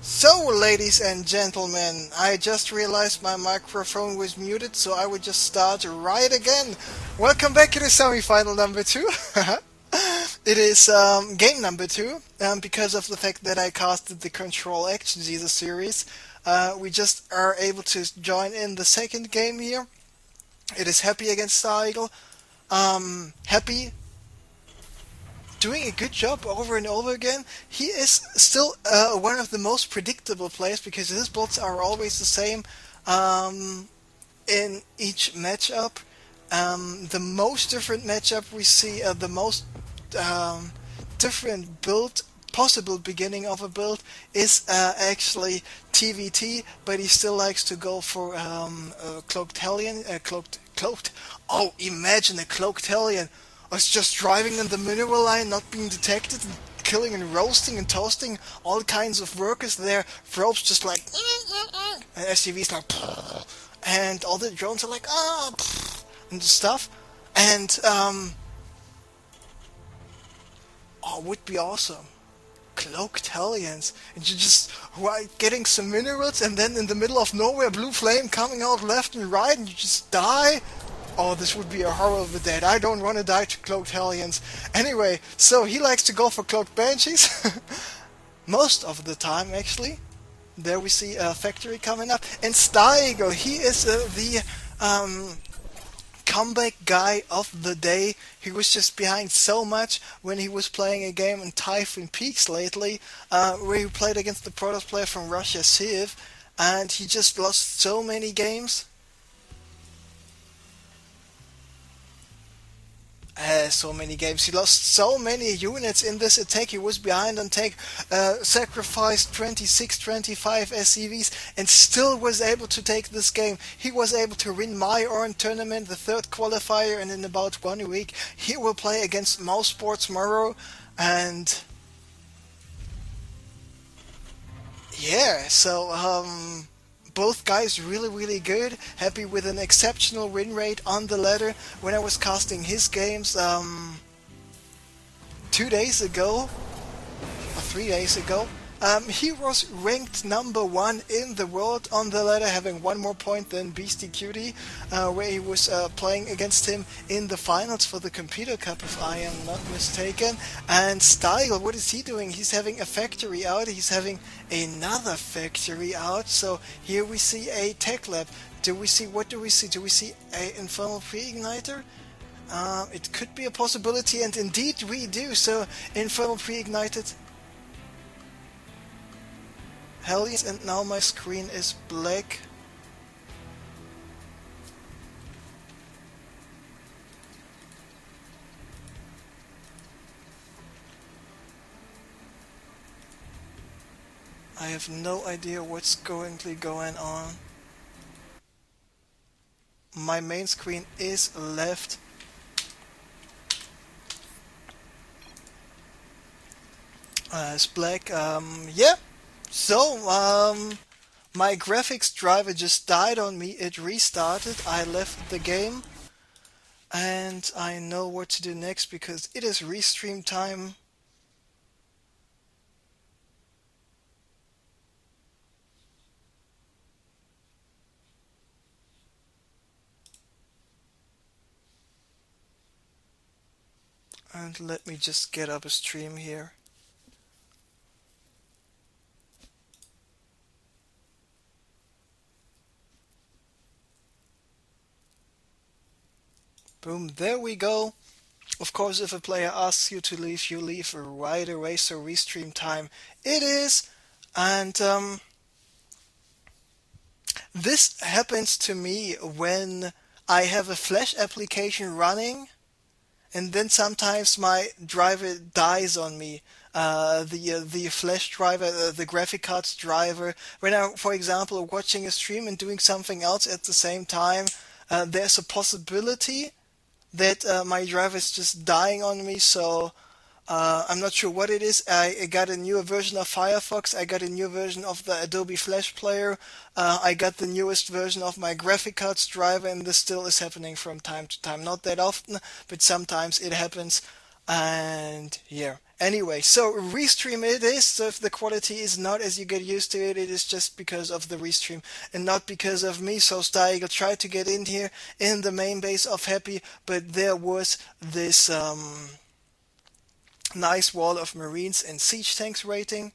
So, ladies and gentlemen, I just realized my microphone was muted, so I would just start right again. Welcome back to the semi-final number two. It is game number two, because of the fact that I casted the Control Action Jesus series. We just are able to join in the second game here. It is Happy against StarEagle. Happy doing a good job over and over again. He is still one of the most predictable players because his builds are always the same in each matchup. The most different matchup we see, the most different build, possible beginning of a build is actually TVT, but he still likes to go for cloaked hellion, cloaked. Oh, imagine a cloaked hellion! I was just driving in the mineral line, not being detected, and killing and roasting and toasting all kinds of workers there. Probes just like, and SUVs like, and all the drones are like, and stuff. And, oh, would be awesome. Cloaked hellions, and you're just getting some minerals, and then in the middle of nowhere, blue flame coming out left and right, and you just die. Oh, this would be a horrible death. I don't want to die to cloaked hellions. Anyway, so he likes to go for cloaked banshees. Most of the time, actually. There we see a factory coming up. And StarEagle, he is the comeback guy of the day. He was just behind so much when he was playing a game in Typhoon Peaks lately, where he played against the Protoss player from Russia, Civ, and he just lost so many games. So many games. He lost so many units in this attack. He was behind on take, sacrificed 26, 25 SCVs, and still was able to take this game. He was able to win my Oran tournament, the third qualifier, and in about 1 week he will play against Mouse Sports tomorrow. And yeah, so both guys really good. Happy with an exceptional win rate on the ladder. When I was casting his games 2 days ago, or 3 days ago, he was ranked number 1 in the world on the ladder, having 1 more point than Beastie Cutie, where he was playing against him in the finals for the Computer Cup, if I am not mistaken. And StarEagle, what is he doing? He's having a factory out, he's having another factory out, so here we see a tech lab. What do we see? Do we see a Infernal Pre-Igniter? It could be a possibility, and indeed we do. So, Infernal Pre-Ignited Hellions, and now my screen is black. I have no idea what's currently going on. My main screen is left. It's black. Yeah. So, my graphics driver just died on me. It restarted. I left the game. And I know what to do next because it is restream time. And let me just get up a stream here. Boom, there we go. Of course, if a player asks you to leave, you leave right away, so restream time it is. And this happens to me when I have a Flash application running, and then sometimes my driver dies on me. The Flash driver, the graphic cards driver. When I'm, for example, watching a stream and doing something else at the same time, there's a possibility that my driver is just dying on me, so I'm not sure what it is. I got a newer version of Firefox, I got a new version of the Adobe Flash Player, I got the newest version of my graphic cards driver, and this still is happening from time to time. Not that often, but sometimes it happens. And yeah. Anyway, so restream it is. So if the quality is not as you get used to it, it is just because of the restream and not because of me. So StarEagle tried to get in here in the main base of Happy, but there was this nice wall of Marines and siege tanks waiting.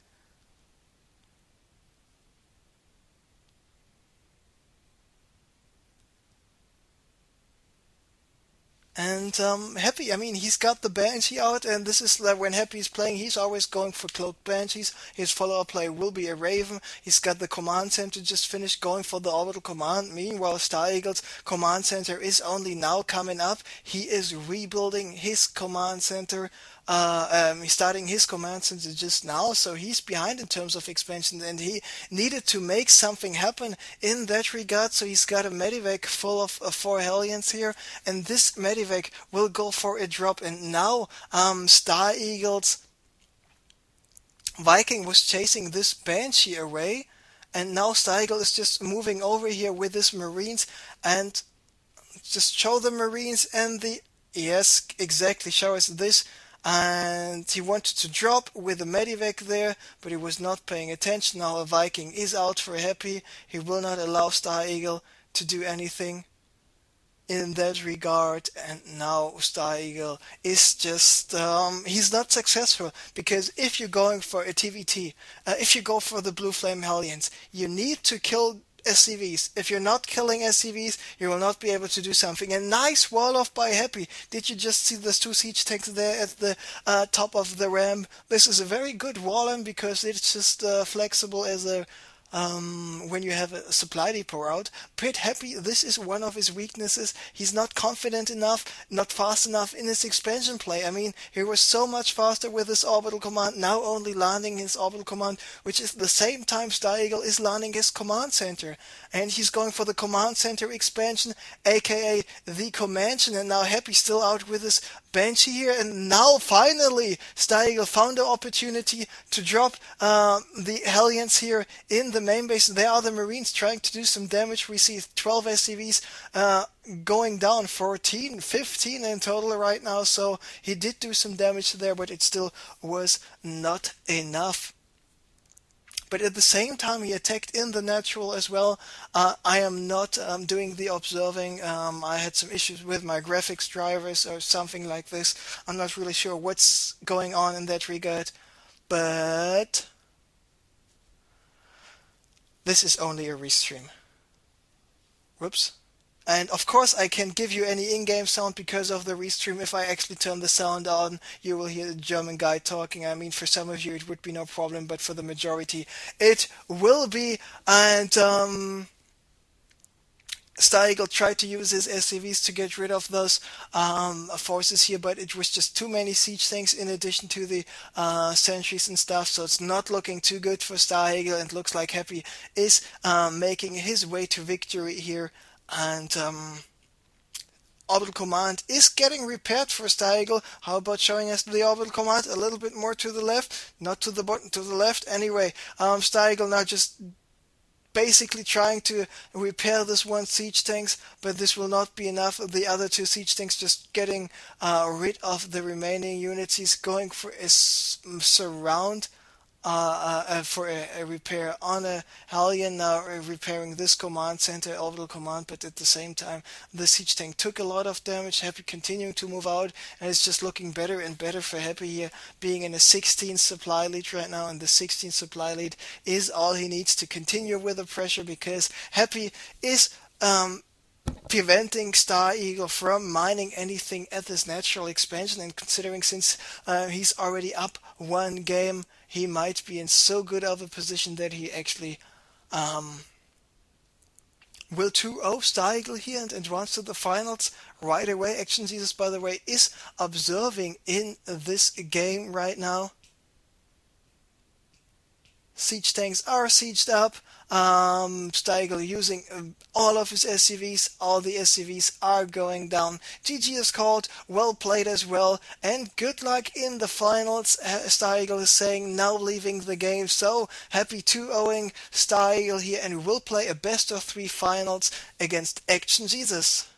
And Happy, I mean, he's got the Banshee out, and this is like when Happy is playing, he's always going for cloaked Banshees. His follow-up play will be a Raven. He's got the command center just finished going for the orbital command. Meanwhile, StarEagle's command center is only now coming up. He is rebuilding his command center. He's starting his command center just now, so he's behind in terms of expansion, and he needed to make something happen in that regard. So he's got a Medivac full of 4 Hellions here, and this Medivac will go for a drop. And now StarEagle's Viking was chasing this Banshee away, and now StarEagle is just moving over here with his Marines and just show the Marines and the yes, exactly, show us this. And he wanted to drop with a Medivac there, but he was not paying attention. Now a Viking is out for Happy. He will not allow StarEagle to do anything in that regard, and now StarEagle is just he's not successful, because if you're going for a TVT, if you go for the Blue Flame Hellions, you need to kill SCVs. If you're not killing SCVs, you will not be able to do something. A nice wall off by Happy. Did you just see those 2 siege tanks there at the top of the ramp? This is a very good wall in because it's just flexible as a when you have a supply depot out. Pit Happy, this is one of his weaknesses. He's not confident enough, not fast enough in his expansion play. I mean, he was so much faster with his orbital command, now only landing his orbital command, which is the same time StarEagle is landing his command center. And he's going for the command center expansion, aka the Comanchen, and now Happy still out with his Banshee here, and now finally StarEagle found the opportunity to drop the Hellions here in the main base. There are the Marines trying to do some damage. We see 12 SCVs going down, 14, 15 in total right now, so he did do some damage there, but it still was not enough. But at the same time, he attacked in the natural as well. I am not doing the observing. I had some issues with my graphics drivers or something like this. I'm not really sure what's going on in that regard. But this is only a restream. Whoops. And of course I can't give you any in-game sound because of the restream. If I actually turn the sound on, you will hear the German guy talking. I mean, for some of you it would be no problem, but for the majority it will be. And StarEagle tried to use his SCVs to get rid of those forces here, but it was just too many siege tanks in addition to the sentries and stuff, so it's not looking too good for StarEagle, and looks like Happy is making his way to victory here. And orbital command is getting repaired for StarEagle. How about showing us the orbital command a little bit more to the left, not to the bottom, to the left. Anyway, StarEagle now just basically trying to repair this one siege tanks, but this will not be enough. The other 2 siege tanks just getting rid of the remaining units. He's going for a surround for a repair on a Hellion, now repairing this command center, orbital command, but at the same time the siege tank took a lot of damage. Happy continuing to move out, and it's just looking better and better for Happy here, being in a 16 supply lead right now, and the 16 supply lead is all he needs to continue with the pressure, because Happy is preventing StarEagle from mining anything at this natural expansion, and considering since he's already up 1 game, he might be in so good of a position that he actually will 2-0 StarEagle here and advance to the finals right away. Action Jesus, by the way, is observing in this game right now. Siege tanks are sieged up. StarEagle using all of his SCVs. All the SCVs are going down. GG is called. Well played as well. And good luck in the finals. StarEagle is saying, now leaving the game. So Happy 2-0ing StarEagle here, and will play a best of 3 finals against Action Jesus.